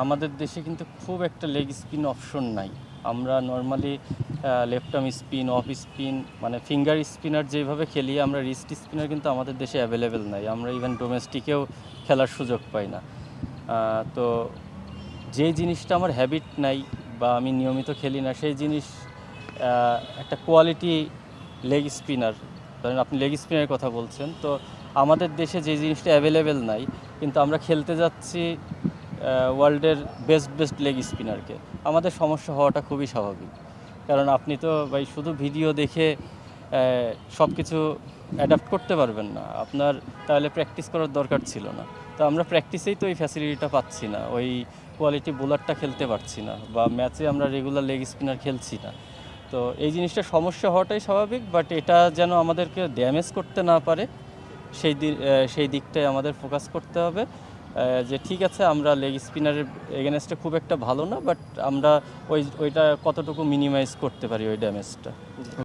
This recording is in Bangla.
আমাদের দেশে কিন্তু খুব একটা লেগ স্পিন অপশন নাই। আমরা normally left arm spin, off spin, মানে ফিঙ্গার স্পিনার যেভাবে খেলি, আমরা রিস্ট স্পিনার কিন্তু আমাদের দেশে অ্যাভেলেবেল নাই। আমরা ইভেন ডোমেস্টিকেও খেলার সুযোগ পাই না। তো যে জিনিসটা আমার হ্যাবিট নাই বা আমি নিয়মিত খেলি না, সেই জিনিস একটা কোয়ালিটি লেগ স্পিনার, ধরেন আপনি লেগ স্পিনারের কথা বলছেন, তো আমাদের দেশে যে জিনিসটা অ্যাভেলেবেল নাই, কিন্তু আমরা খেলতে যাচ্ছি ওয়ার্ল্ডের বেস্ট লেগ স্পিনারকে। আমাদের সমস্যা হওয়াটা খুবই স্বাভাবিক, কারণ আপনি তো ভাই শুধু ভিডিও দেখে সব কিছু অ্যাডাপ্ট করতে পারবেন না। আপনার তাহলে প্র্যাকটিস করার দরকার ছিল না। তো আমরা প্র্যাকটিসেই তো ওই ফ্যাসিলিটিটা পাচ্ছি না, ওই কোয়ালিটি বোলারটা খেলতে পারছি না, বা ম্যাচে আমরা রেগুলার লেগ স্পিনার খেলছি না। তো এই জিনিসটা সমস্যা হওয়াটাই স্বাভাবিক, বাট এটা যেন আমাদেরকে ড্যামেজ করতে না পারে সেই দিকটাই আমাদের ফোকাস করতে হবে। যে ঠিক আছে, আমরা লেগ স্পিনারের এগেনস্টে খুব একটা ভালো না, বাট আমরা ওইটা কতটুকু মিনিমাইজ করতে পারি ওই ড্যামেজটা।